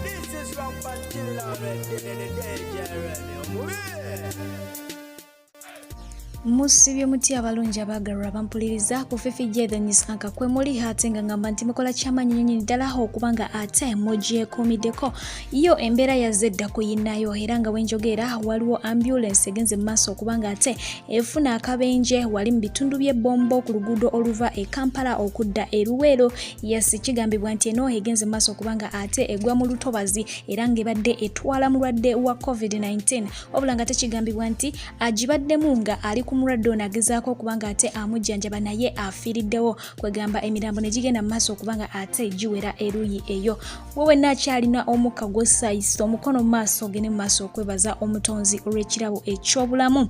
This is from Musibye muti abalungi abagalwa bampuliriza ku Fifi the News Anchor kwe muli ate nga ngamba nti mukola kyamanyi nyinyi ddala okubanga ate mugyekomideko yo embeera yazedda kuyinayo era nga wenjogera waliwo ambulance egenze mu maaso okubanga ate efuna akabenje wali mu bitundu by'ebbombo ku luguudo oluva e Kampala okudda e Luweero yasi kigambibwa nti eno egenze mu maaso okubanga ate egwa mu lutobazi era ng'ebadde etwala mulwadde wa COVID-19 wabula nga tekigambibwa nti agibaddemu nga ali kumulwadde ono agezaako okubanga ate amujjanjaba naye afiiriddewo kwegamba emirambo ne gigenda mu maaso okubanga ate giwera eruyi eyo wowe nakyalina omukka gw'essayisa omukono mu maaso gene mu maaso okwebaza omutonzi olw'ekirabo eky'obulamu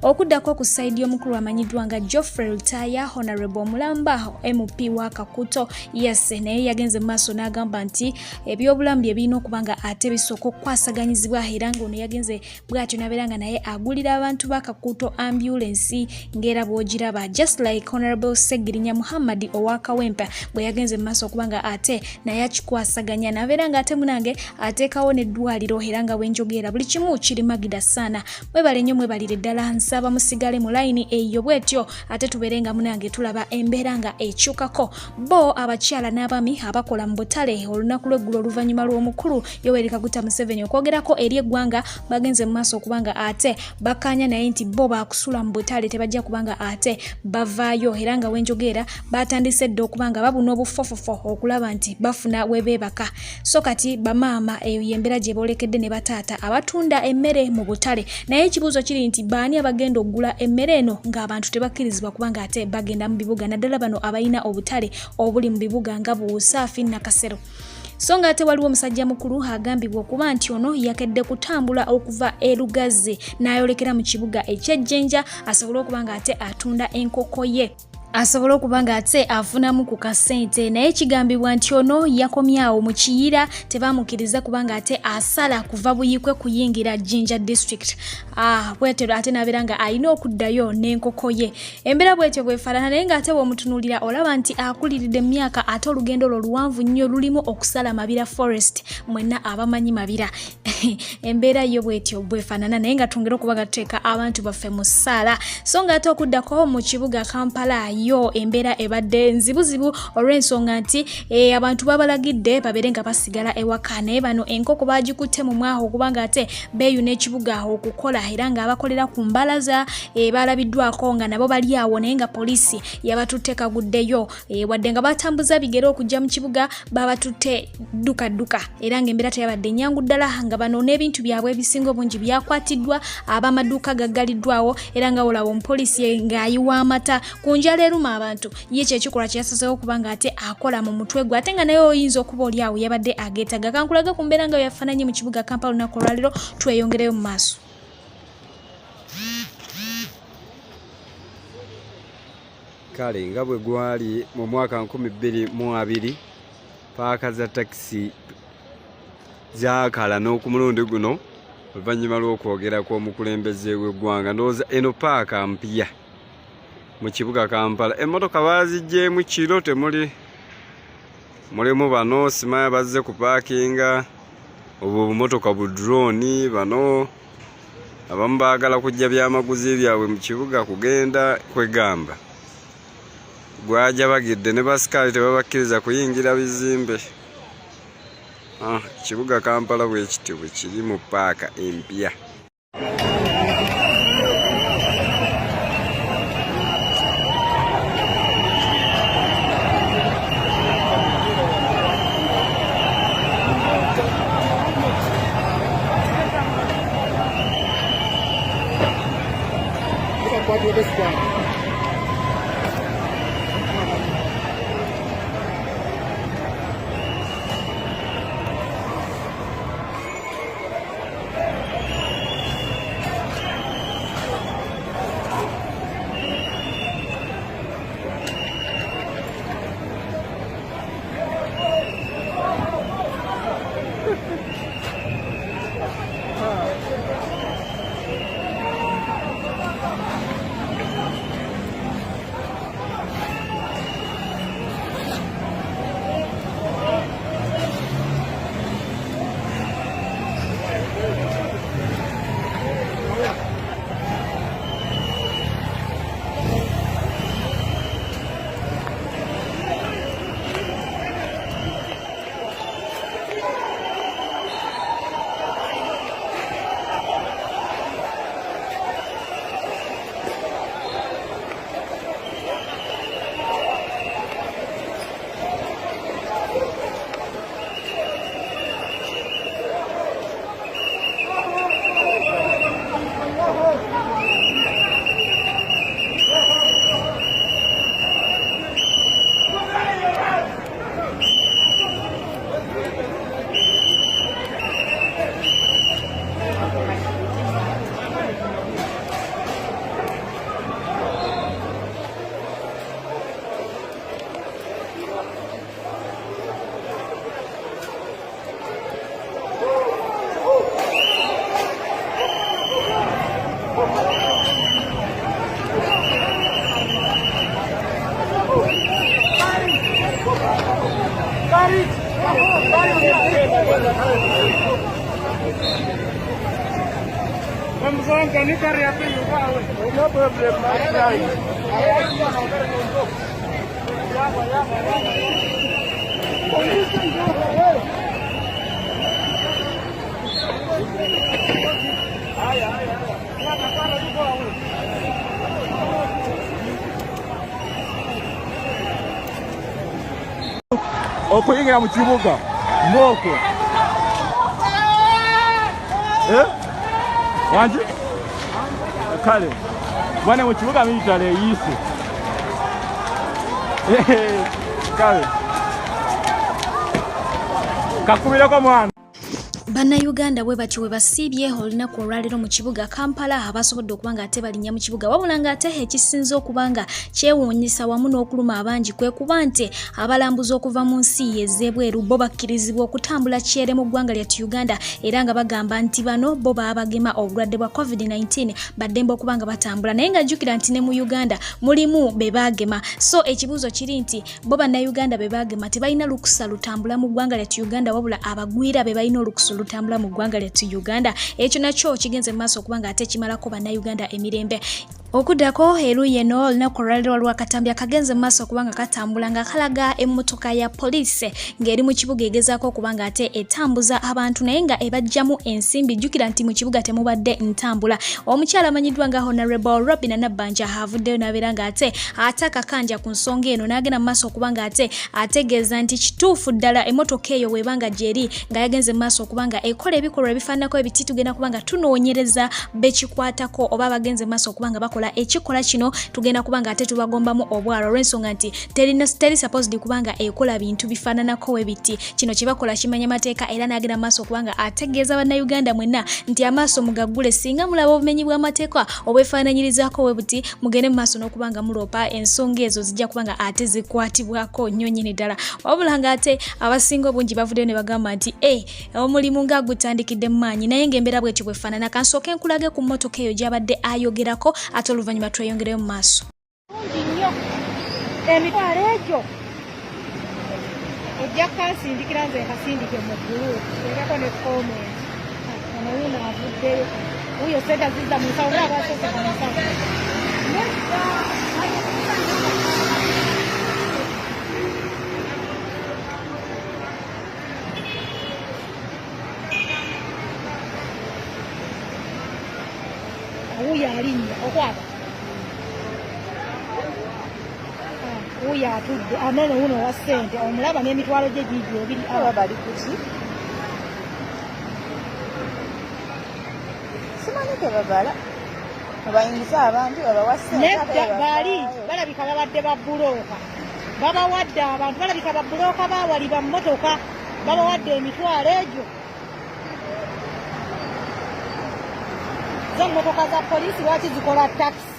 okuddako ku sayidi y'omukulu amanyiddwa nga Geoffrey Lutaya Honorable Omulamba MP wa Kakuto yase naye yagenze mu maaso n'agamba nti ebyobulamu bye birina okubanga ate bisooka okukwasaganyizibwa era ng'ono yagenze bw'atyo n'abeera nga naye agulira abantu ba Kakuto ambulance ngera bwogiraba just like Honorable Segirinya Muhammad owakawempa bwe yagenze mu maaso okubanga ate naye akikwasaganya n'abeera nga ate munange ateekawo n'eddwaliro era nga wenjogera buli kimu kiri magida sana mwebale nnyo mwebalire ddala nsaba musigale mu layini eyo bwetyo ate tubeere nga munange tulaba embeera nga ekyukako bo abakyala n'abami abakola mu butale olunaku lw'eggulo oluvannyuma lw'omukulu Yoweri Kaguta Museveni okwogerako eri eggwanga bagenze mu maaso okubanga ate bakkaanya naye nti bo baakusula mu butale tebajja kubanga ate bavaayo era nga wenjogera batandise dde okubanga babuna obufofofo okulaba nti bafuna webeebaka so kati bamaama eyo yembeera gye boolekedde ne bataata abatunda emmere mu butale naye ekibuuzo kiri nti baani abagenda okugula emmere eno ng'abantu tebakkirizibwa kubanga ate bagenda mu bibuga naddala bano abalina obutale obuli mu bibuga nga Buusaafi Nakasero so nga ate waliwo omusajja mukulu agambibwa okuba nti ono yakedde kutambula okuva e Lugazi n'ayolekera mu kibuga eky'Ejjenja asobole okuba nga ate atunda enkoko ye asobola okubanga ate afunamu ku kasente naye kigambibwa nti ono yakomyawo mu Kiyira tebamukkiriza kubanga ate asala kuva Buyikwe kuyingira Jinja District bwetero ate n'abeera nga alina okuddayo n'enkoko ye embeera bwetyo bwefaanana naye ng'ate bw'omutunuulira olaba nti akuliridde mu myaka ate olugendo lwo luwanvu nnyo lulimu okusala Mabira Forest mwenna abamanyi Mabira embeera yo bwetyo bwefaanana naye nga twongera okuba nga tuteeka abantu baffe mu ssaala so ng'ate okuddako mu kibuga Kampala yo embeera ebadde nzibuzibu olw'ensonga nti abantu babalagidde babeere nga basigala ewaka naye bano enkoko bagikutte mu mwaho okubanga ate beeyuna ekibuga okukola era nga abakolera ku mbalaza balabiddwako nga nabo bali awo naye nga poliisi yabatutte kaguddeyo wadde nga batambuza bigere okujja mu kibuga babatutte dduka era ng'embeera teyabadde nnyangu ddala nga bano n'ebintu byabwe ebisinga obungi byakwatiddwa ab'amaduuka gaggaliddwawo era nga olaba omupoliisi ng'ayiwa amata ku njala eruma abantu ye kyekikola kyasazeewo okubanga ate akola mu mutwe gwe ate nga naye oyinza okuba oli awo yabadde ageetaga kankulaga ku mbeera nga yafaananye mu kibuga Kampala olunaku olwaliro tweyongereyo mu maaso. Kale nga bwe gwali mu mwaka 2020 paaka za takisi zaakala n'okumulundi guno oluvannyuma lw'okwogera kw'omukulembeze w'eggwanga ndowooza eno paaka mpya mu kibuga Kampala emmotoka baaziggyemu kiro mulimu bano simaya bazze ku paakinga obwo bumotoka bu drone bano abamu baagala kujja byamaguzi byabwe mu kibuga kugenda kwegamba gwaja bagidde ne basikaali tebabakkiriza kuyingira bizimbe kibuga Kampala bwe kityo bwe kiri mu paaka empya. okuyingira mu kibuga moko wanji kale bwana mu kibuga militale yise kale kakubireko mwana Bannayuganda bwe batyo bwe basiibye olunaku olwaleero mu kibuga Kampala abasobodde okuba nga ate balinnya mu kibuga wabula nga ate ekisinze okuba nga kyewuunyisa wamu n'okuluma abangi kwe kuba nti abalambuzi okuva mu nsi ez'ebweru bo bakkirizibwa okutambula kyere mu ggwanga lyattu Uganda era nga bagamba nti bano bo baabagema obulwadde bwa COVID-19 baddembe okuba nga batambula naye nga jjukira nti ne mu Uganda mulimu be baagema so ekibuuzo kiri nti bo bannayuganda be baagema tebalina lukusa lutambula mu ggwanga lyattu Uganda wabula abagwira be balina olukusa lutambula mu ggwanga lyattu Uganda ekyo nakyo kigenze mu maaso okuba nga ate kimalako bannayuganda emirembe okuddako eruuyi eno olunaku olwaleero lwakatambya kagenze mu maaso okuba nga katambula nga kalaga emmotoka ya poliisi ng'eri mu kibuga egezaako okuba nga ate etambuza abantu naye nga ebajjamu ensimbi jjukira nti mu kibuga temubadde ntambula omukyala amanyiddwa nga Honorable Robin Nabbanja avuddeyo n'abeera nga ate atakakanja ku nsonga eno n'agenda mu maaso okuba nga ate ategeeza nti kituufu ddala emmotoka eyo webanga gyeri nga yagenze mu maaso okuba nga ekola ebikolwa ebifaananako ebiti tugenda kuba nga tunoonyereza bekikwatako oba bagenze mu maaso okuba nga bakola ekikola kino tugenda kuba nga ate tubagombamu obwalo olw'ensonga nti teri supposed kuba nga ekola bintu bifaananako ebiti kino kibakola kimanya mateeka era n'agenda mu maaso okuba nga ategeeza bannayuganda mwenna nti amaaso mugaggule singa mulaba obumenyi bw'amateeka obwefaananyirizaako we buti mugende mu maaso n'okuba nga muloopa ensonga ezo zijja kuba nga ate zikwatibwako nnyo nnyini ddala wabula nga ate abasinga obungi bavuddeyo ne bagamba nti omulimu nga gutandikidde mu maanyi naye ng'embeera bwetyo bwefaanana kansooke nkulage ku mmotoka eyo gy'abadde ayogerako ate oluvannyuma tweyongereyo mu maaso emitwalo egyo ojja kansindikira nze nkasindike mu ggulu erako ne komenti onoyuno avuddeyo wuyo senta zizza mu nsawo era abasose mu nsawo wuyo alinnya okwaba wuyo atudde anene wuno wa ssente omulaba n'emitwalo gye gigi ebiri aba bali kuki simanyi ke babala abayingiza abantu babawa ssente nedda baali balabika babadde babbulooka babawadde abantu balabika babbulooka baawaliba mu mmotoka babawadde emitwalo egyo zo mmotoka za poliisi lwaki zikola takisi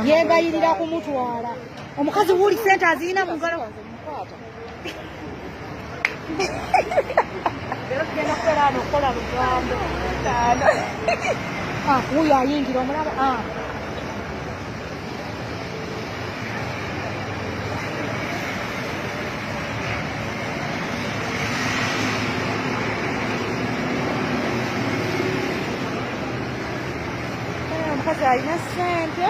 yegayirira kumutwala omukazi wuli sente azirina mu ngalo wuyo ayingira omulaba omukazi alina ssente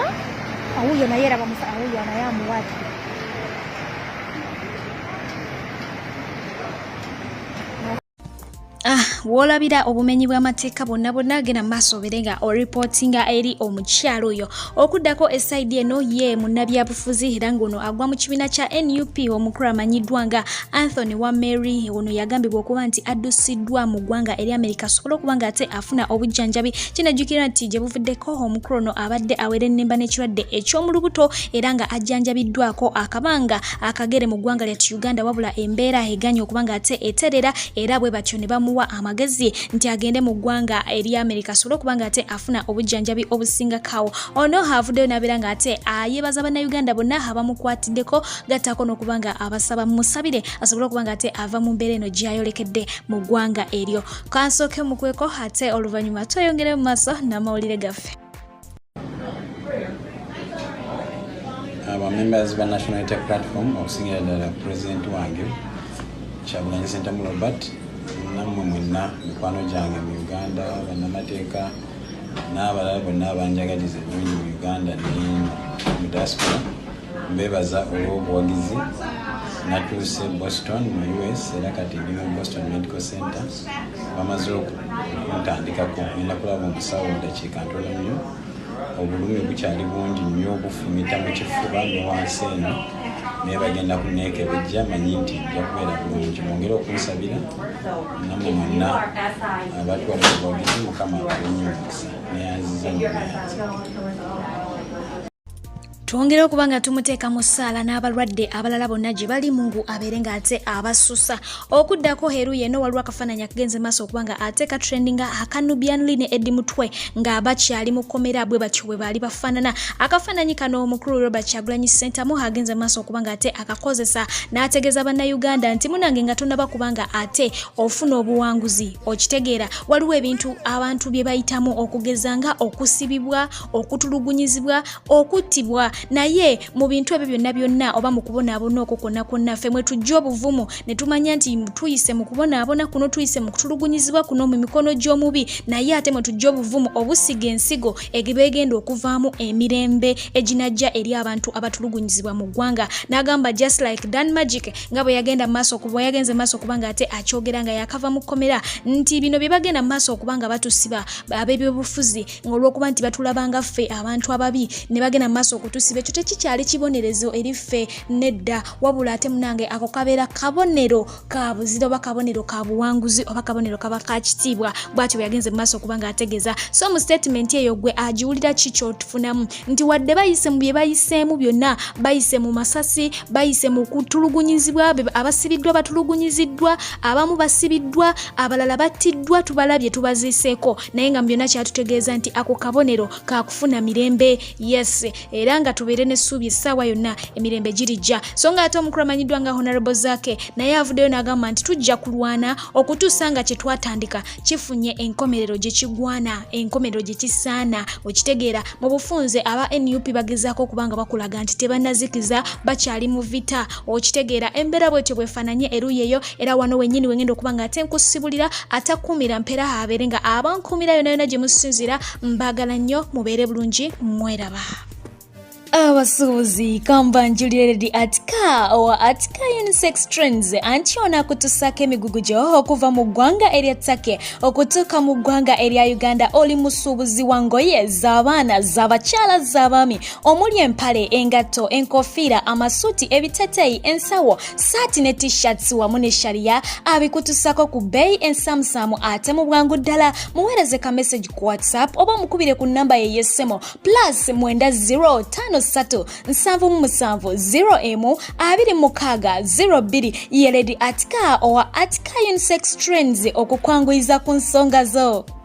awuyo naye eraba awuyo naye amuwadde Wolabira obumenyi bw'amateeka bonna agenda mu maaso obere nga oripotinga eri omukyalo oyo okuddako esaidi eno ye munnabyabufuzi era ng'ono agwa mu kibiina kya NUP omukulu amanyiddwa nga Anthony Wameri ono yagambibwa okuba nti addusiddwa mu ggwanga eri Amerika asobole okuba nga ate afuna obujjanjabi kinajjukira nti gye buvuddeko omukulu ono abadde awera ennemba n'ekirwadde eky'omulubuto era nga ajjanjabiddwako akabanga akagere mu ggwanga lyattu Uganda wabula embeera eganye okuba nga ate eterera era bwe batyo ne bamuwa amagezi nti agende mu ggwanga eri Amerika asobole okuba nga ate afuna obujjanjabi obusinga kawo ono avuddeyo n'abeera nga ate ayeebaza bannayuganda bonna abamukwatiddeko gattako n'okuba nga abasaba musabire asobole okuba nga ate ava mu mbeera eno gy'ayolekedde mu ggwanga eryo kansooke mukweko ate oluvannyuma tweyongere mu maaso n'amawulire gaffe. members of the National Unity Platform okusingira ddala President wange Kyagulanyi Ssentamu Robert nammwe mwenna mikwano gyange mu Uganda bannamateeka n'abalala bonna abanjagaliza ennungi mu Uganda ne mu diaspora mbebaza olw'obuwagizi natuuse Boston mu US era kati ndi mu Boston Medical Center bamaze okuntandikako ngenda kulaba omusawo mu dakiika ntono nnyo obulumi bukyali bungi nnyo obufumita mu kifuba ne wansi eno naye bagenda kuneekebejja manyi nti nja kubeera bulungi mwongere okunsabira nammwe mwenna abatwala obuwagizi Mukama abawe nnyo omukisa neyanziza nnyo Twongere okuba nga tumuteeka mu ssaala n'abalwadde abalala bonna gye bali Mungu abeere ng'ate abasusa okuddako heru yeno waliwo akafaananyi akagenze maaso okuba nga ate katrendinga akanubian ne Eddie Mutwe ng'abakyali mu kkomera bwe batyo bwe baali bafaanana akafaananyi kano omukulu Robert Kyagulanyi Ssentamu agenze maaso okuba nga ate akakozesa n'ategeeza bannayuganda nti munange nga tonnaba kuba nga ate ofuna obuwanguzi okitegeera waliwo ebintu abantu bye bayitamu okugeza nga okusibibwa okutulugunyizibwa okuttibwa naye mu bintu ebyo byonna oba mu kubonaabona okwo kwonna ffe mwe tujja obuvumu ne tumanya nti tuyise mu kubonaabona kuno tuyise mu kutulugunyizibwa kuno mu mikono gy'omubi naye ate mwe tujja obuvumu obusiga ensigo egibegenda okuvaamu emirembe eginajja eri abantu abatulugunyizibwa mu ggwanga n'agamba just like Dan Magic nga bwe yagenze maaso okuba nga ate akyogera nga yakava mu kkomera nti bino bye bagenda mu maaso okuba nga batusiba ab'ebyobufuzi ng'olw'okuba nti batulabanga ffe abantu ababi ne bagenda mu maaso okutusiba ekyo tekikyali kibonerezo eri ffe nedda wabula ate munange ako kabeera kabonero ka buzira oba kabonero ka buwanguzi oba kabonero kaba ka kitiibwa bw'atyo yagenze mu maaso okuba nga ategeeza so mu statement eyo gwe agiwulira ki ky'otufunamu nti wadde bayise mu bye bayiseemu byonna bayise mu masasi bayise mu kutulugunyizibwa abasibiddwa batulugunyiziddwa abamu basibiddwa abalala battiddwa tubalabye tubaziiseeko naye nga mu byonna kyatutegeeza nti ako kabonero ka kufuna mirembe yes era nga tubeere n'essuubi essaawa yonna emirembe girijja so nga ate omukulu amanyiddwa nga Honorable Zaake naye avuddeyo n'agamba nti tujja kulwana okutuusa nga kye twatandika kifunye enkomerero gye kigwana enkomerero gye kisaana okitegeera mu bufunze aba NUP bagezaako okubanga bakulaga nti tebannazikiza bakyali mu vita okitegeera embeera bwetyo bwefaananye eruyi eyo era wano wennyini wengenda okuba nga ate nkusibulira atakuumira mpeera abeere nga abankuumira yonna gye musinzira mbaagala nnyo mubeere bulungi mweraba abasuubuzi kambanjuliredi atika owa atika unisex trends anti ono akutuusako emigugu gyo okuva mu ggwanga erya Take okutuuka mu ggwanga erya Uganda oli musuubuzi wa ngoye z'abaana z'abakyala z'abaami omuli empale engatto enkofiira amasuuti ebiteteeyi ensawo saati ne t-shirts wamu ne shariya abikutuusako ku bbeeyi ensamusamu ate mu bwangu ddala muweereze ka message ku WhatsApp oba mukubire ku nnamba ye y'essimu +90 53770M2602 ye Lady Atika owa Atika Unisex Trends okukwanguyiza ku nsonga zo.